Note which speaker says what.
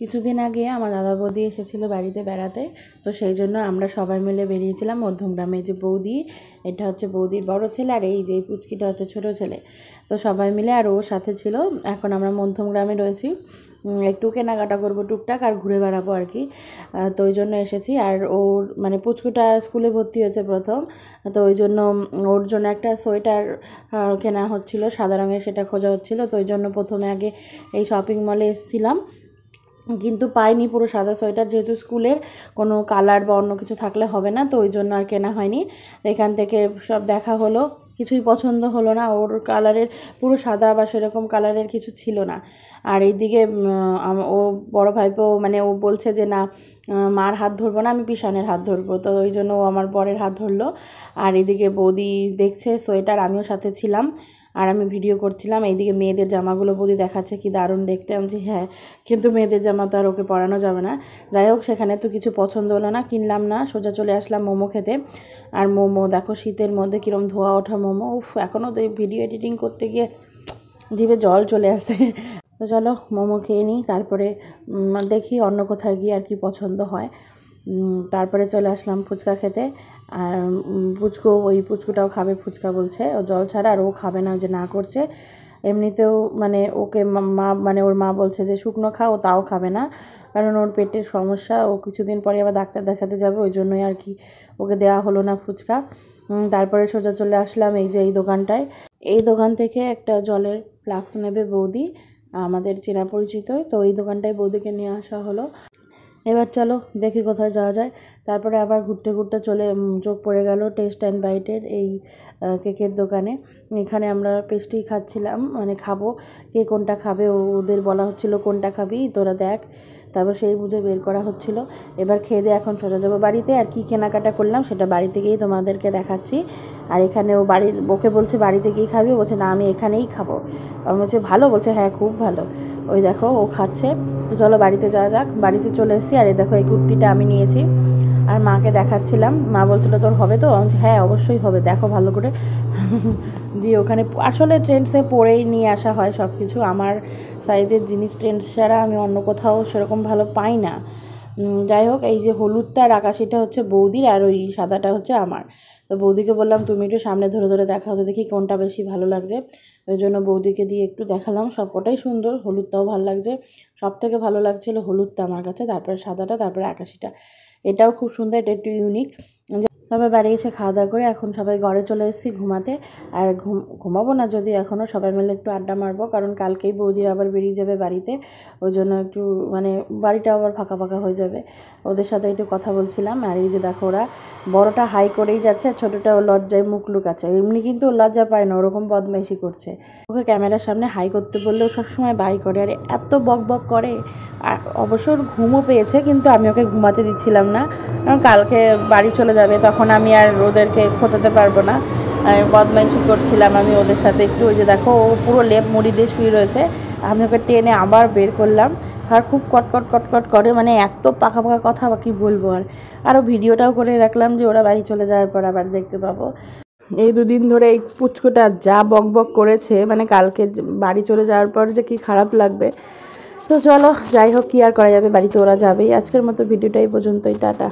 Speaker 1: কিছুদিন আগে আমার দাদা বৌদি এসেছিলো বাড়িতে বেড়াতে, তো সেই জন্য আমরা সবাই মিলে বেরিয়েছিলাম মধ্যমগ্রামে। যে বৌদি, এটা হচ্ছে বৌদির বড় ছেলে, আর এই যে পুচকিটা হচ্ছে ছোটো ছেলে। তো সবাই মিলে, আর ওর সাথে ছিল। এখন আমরা মধ্যমগ্রামে রয়েছি, একটু কেনাকাটা করবো টুকটাক আর ঘুরে বেড়াবো আর কি। তো ওই জন্য এসেছি। আর ওর মানে পুচকুটা স্কুলে ভর্তি হয়েছে প্রথম, তো ওই জন্য ওর জন্য একটা সোয়েটার কেনা হচ্ছিলো সাদা রঙের, সেটা খোঁজা হচ্ছিলো। তো ওই জন্য প্রথমে আগে এই শপিং মলে এসেছিলাম, কিন্তু পাইনি পুরো সাদা সোয়েটার, যেহেতু স্কুলের কোনো কালার বা অন্য কিছু থাকলে হবে না, তো ওই জন্য আর কেনা হয়নি। এখান থেকে সব দেখা হলো, কিছুই পছন্দ হলো না। ওর কালারের পুরো সাদা বা সেরকম কালারের কিছু ছিল না। আর এইদিকে ও বড় ভাইপো মানে ও বলছে যে না, মার হাত ধরবো না, আমি পিসানের হাত ধরবো। তো ওই জন্য ও আমার বরের হাত ধরলো। আর এইদিকে বৌদি দেখছে সোয়েটার, আমিও সাথে ছিলাম আর আমি ভিডিও করছিলাম। এইদিকে মেয়েদের জামাগুলো বৌদি দেখাচ্ছে কি দারুণ দেখতে। আমি বলছি হ্যাঁ, কিন্তু মেয়েদের জামা তো আর ওকে পরানো যাবে না। যাই হোক, সেখানে তো কিছু পছন্দ হলো না, কিনলাম না, সোজা চলে আসলাম মোমো খেতে। আর মোমো দেখো শীতের মধ্যে কীরকম ধোয়া ওঠা মোমো, উফ, এখনও তো ভিডিও এডিটিং করতে গিয়ে জিভে জল চলে আসছে। তো চলো মোমো খেয়ে নিই, তারপরে দেখি অন্য কোথায় গিয়ে আর কি পছন্দ হয়। তারপরে চলে আসলাম ফুচকা খেতে। আর পুচকুটাও খাবে ফুচকা বলছে, ও জল ছাড়া, আর ও খাবে না, যে না করছে। এমনিতেও মানে ওকে ওর মা বলছে যে শুকনো খাও, তাও খাবে না, কারণ ওর পেটের সমস্যা। ও কিছুদিন পরে আবার ডাক্তার দেখাতে যাবে, ওই জন্যই আর কি ওকে দেওয়া হলো না ফুচকা। তারপরে সোজা চলে আসলাম এই যে এই দোকানটায়। এই দোকান থেকে একটা জলের ফ্লাক্স নেবে বৌদি, আমাদের চেনা পরিচিত। তো এই দোকানটায় বৌদিকে নিয়ে আসা হলো। এবার চলো দেখি কোথায় যাওয়া যায়। তারপরে আবার ঘুরতে ঘুরতে চোখ পড়ে গেল টেস্ট অ্যান্ড বাইটের এই কেকের দোকানে। এখানে আমরা পেস্ট্রি খাচ্ছিলাম, মানে খাবো, কে কোনটা খাবে ওদের বলা হচ্ছিল কোনটা খাবি তোরা দেখ, তারপর সেই বুঝে বের করা হচ্ছিল। এবার খেয়ে দিয়ে এখন সোজা যাবো বাড়িতে। আর কি কেনাকাটা করলাম সেটা বাড়িতে গিয়েই তোমাদেরকে দেখাচ্ছি। আর এখানে ওকে বলছে বাড়িতে গিয়ে খাবি, বলছে না আমি এখানেই খাবো। আমি বলছি ভালো, বলছে হ্যাঁ খুব ভালো। ওই দেখো ও খাচ্ছে। তো চলো বাড়িতে যাওয়া যাক। বাড়িতে চলে এসেছি। আর এই দেখো এই কুর্তিটা আমি নিয়েছি, আর মাকে দেখাচ্ছিলাম। মা বলছিল তোর হবে তো? আমি বলছি হ্যাঁ অবশ্যই হবে, দেখো ভালো করে। দিয়ে ওখানে আসলে ট্রেন্ডসে পরেই নিয়ে আসা হয় সব কিছু। আমার সাইজের জিনিস ট্রেন্ডস ছাড়া আমি অন্য কোথাও সেরকম ভালো পাই না। যাই হোক, এই যে হলুদটা আর আকাশিটা হচ্ছে বৌদির, আর ওই সাদাটা হচ্ছে আমার। তো বৌদিকে বললাম তুমি একটু সামনে ধরে ধরে দেখাও তো দেখি কোনটা বেশি ভালো লাগছে। ওই জন্য বৌদিকে দিয়ে একটু দেখালাম। সবকটাই সুন্দর, হলুদটাও ভালো লাগছে, সব থেকে ভালো লাগছিলো হলুদটা আমার কাছে, তারপরে সাদাটা, তারপরে আকাশিটা। এটাও খুব সুন্দর, এটা একটু ইউনিক। সবাই বাড়ি এসে খাওয়া দাওয়া করে এখন সবাই ঘরে চলে এসেছি ঘুমাতে। আর ঘুমাবো না যদি, এখনও সবাই মিলে একটু আড্ডা মারবো, কারণ কালকেই বৌদি আবার বেরিয়ে যাবে বাড়িতে। ওই জন্য একটু মানে বাড়িটা আবার ফাঁকা ফাঁকা হয়ে যাবে, ওদের সাথে একটু কথা বলছিলাম। আর এই যে দেখো ওরা, বড়টা হাই করেই যাচ্ছে, আর ছোটোটা ও লজ্জায় মুখ লুকাচ্ছে। এমনি কিন্তু ও লজ্জা পায় না, ওরকম বদমাইশি করছে। ওকে ক্যামেরার সামনে হাই করতে বললেও সবসময় বাই করে, আর এত বক বক করে। আর অবশ্য ওর ঘুমও পেয়েছে, কিন্তু আমি ওকে ঘুমাতে দিচ্ছিলাম না, কারণ কালকে বাড়ি চলে যাবে, তখন আমি আর ওদেরকে খোঁচাতে পারবো না। বদমাইশি করছিলাম আমি ওদের সাথে একটু। ওই যে দেখো ও পুরো লেপ মুড়ি দিয়ে শুয়ে রয়েছে, আমি ওকে টেনে আবার বের করলাম। আর খুব কটকট কটকট করে, মানে এত পাকা পাকা কথা বা কী বলবো। আর আরও ভিডিওটাও করে রাখলাম, যে ওরা বাড়ি চলে যাওয়ার পর আবার দেখতে পাবো। এই দুদিন ধরে এই পুচকুটা যা বক বক করেছে, মানে কালকে বাড়ি চলে যাওয়ার পর যে কি খারাপ লাগবে। তো চলো যাই হোক, কি আর করা যাবে, বাড়িতে ওরা যাবেই। আজকের মতো ভিডিওটা এই পর্যন্তই, টাটা।